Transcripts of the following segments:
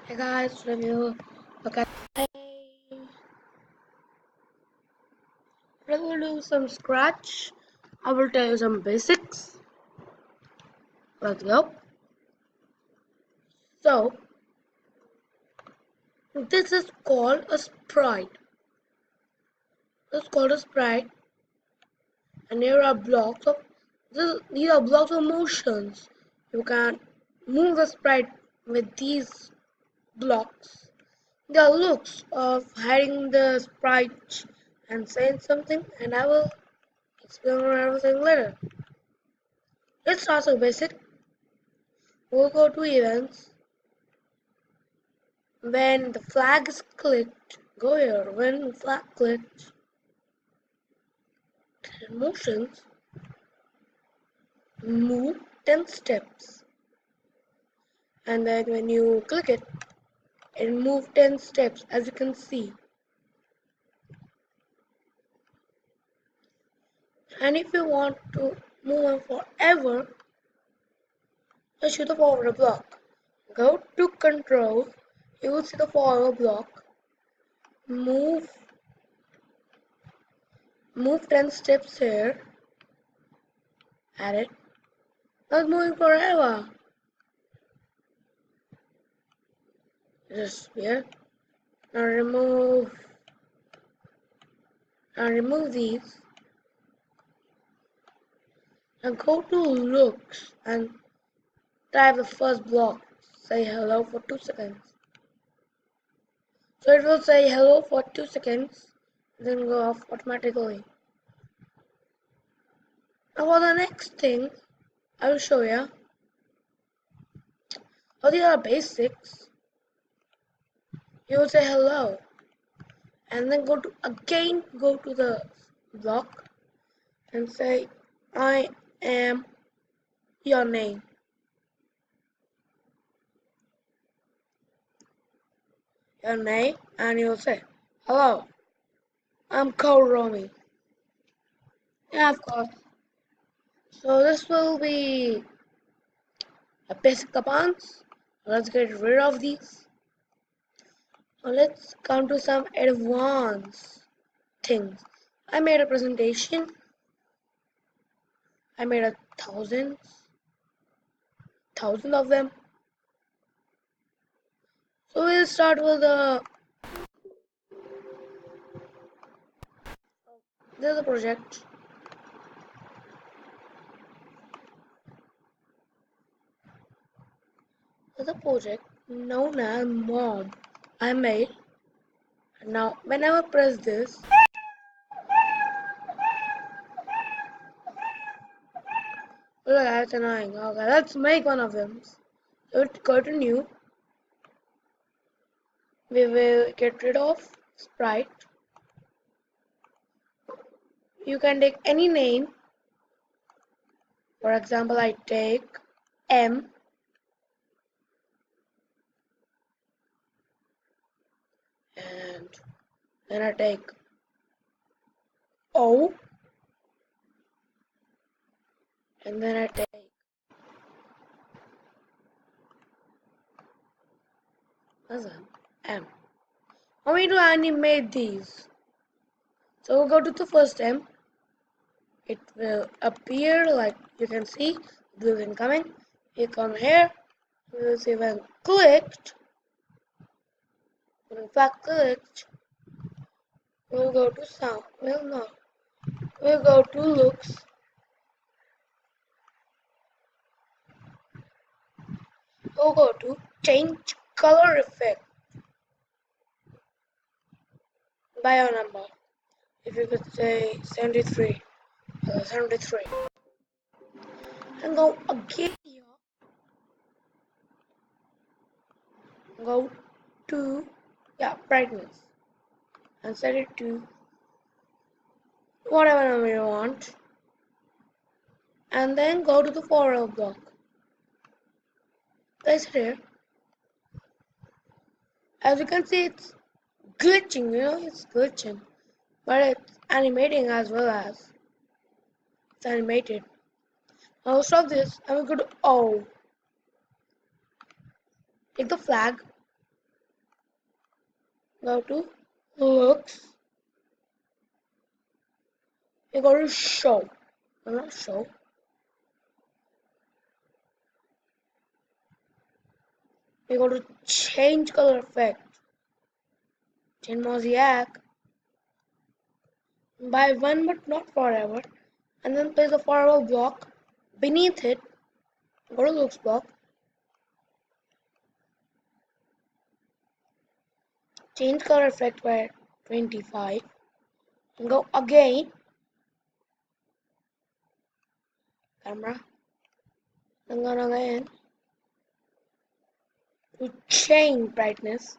Hey guys, review. Okay, we will do some scratch. I will tell you some basics. Let's go. So, this is called a sprite. This is called a sprite, and here are blocks of these are blocks of motions. You can move the sprite with these blocks. The looks of hiding the sprite and saying something, and I will explain everything later. Let's start with basic. We'll go to events. When the flag is clicked, go here. When flag clicked, motions, move 10 steps. And then when you click it, it moves 10 steps as you can see. And if you want to move on forever, just use the forward block. Go to control, you will see the forward block. Move 10 steps here. Add it. Not moving forever. Just here. Now remove these and go to looks and type the first block. Say hello for 2 seconds. So it will say hello for 2 seconds, then go off automatically. Now for the next thing, I will show you. Oh, these are basics. You will say hello, and then go to the block and say I am your name. Your name, and you will say hello, I'm Cole Romy. Yeah, of course. So this will be a basic commands. Let's get rid of these. Now let's come to some advanced things. I made a presentation. I made thousands of them. So we'll start with this is a project. This is a project known as Mom. I made. Now whenever I press this, look, that's annoying. Okay, let's make one of them. So go to new. We will get rid of sprite. You can take any name. For example, I take M, and then I take O, and then I take M. How we do animate these? So we'll go to the first M. It will appear like you can see blue incoming. You come here, you will see when clicked. When flag clicked, we'll go to sound. Well, no. We'll go to looks. We'll go to change color effect by your number. If you could say 73, 73, and go again here. Go to brightness and set it to whatever number you want, and then go to the forward block. Place it here. As you can see, it's glitching, it's glitching, but it's animating as well as it's animated. Now stop this and we go to O. Take the flag Go to looks. You go to show. No, not show. You go to change color effect. Change mosaic. By one but not forever. And then place a forever block. Beneath it, go to looks block. Change color effect by 25. And go again. Camera. And then again. To change brightness.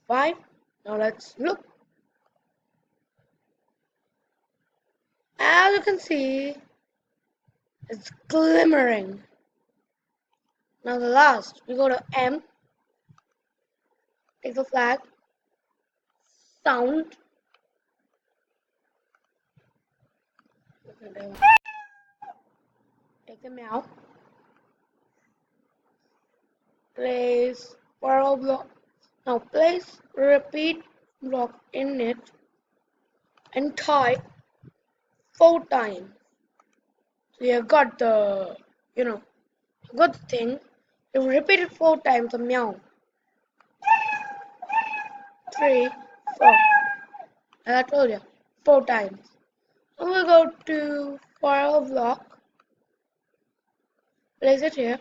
5. Now let's look. As you can see, it's glimmering. Now the last, we go to M, take the flag, sound, take the meow, place for block. Now place repeat block in it and type 4 times. So you got the, you got the thing. You repeat it 4 times, the meow. 3, 4. As I told you, 4 times. So we'll go to file block, place it here,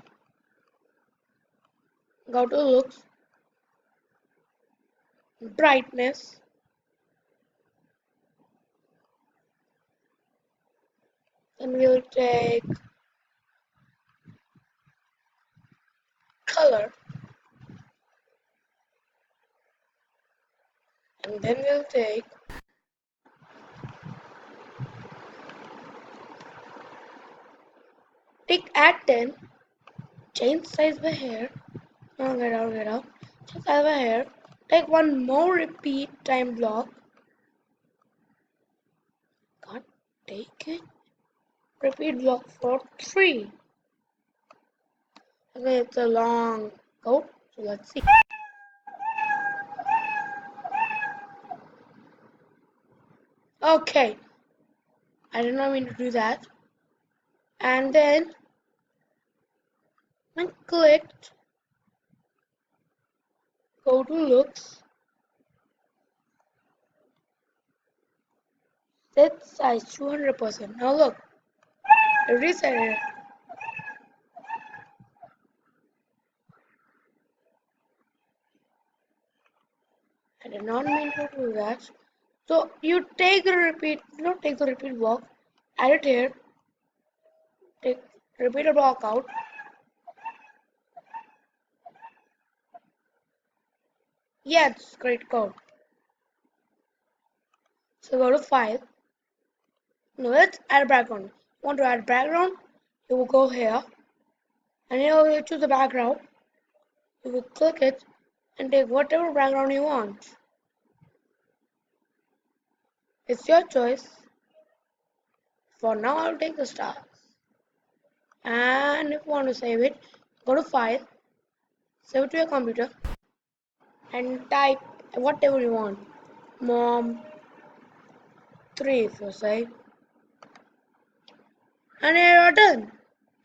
go to looks, brightness, and we'll take color, and then we'll take tick at 10, change size by hair, oh, get out, change size by hair, take one more repeat time block, can't take it, repeat block for 3, okay, it's a long code, so let's see. Okay, I did not mean to do that. And then I clicked go to looks, set size 200%. Now look, I reset it. I did not mean to do that. So you take the repeat, take the repeat block, add it here, take repeat a block out, yeah, it's great code. So go to file. Now let's add background. You want to add background? You will go here, and here you choose the background. You will click it and take whatever background you want. It's your choice. For now, I'll take the stars. And if you want to save it, go to file, save it to your computer, and type whatever you want. Mom 3 if you say. And here you're done.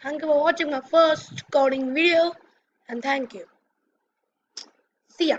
Thank you for watching my first coding video, and thank you. See ya.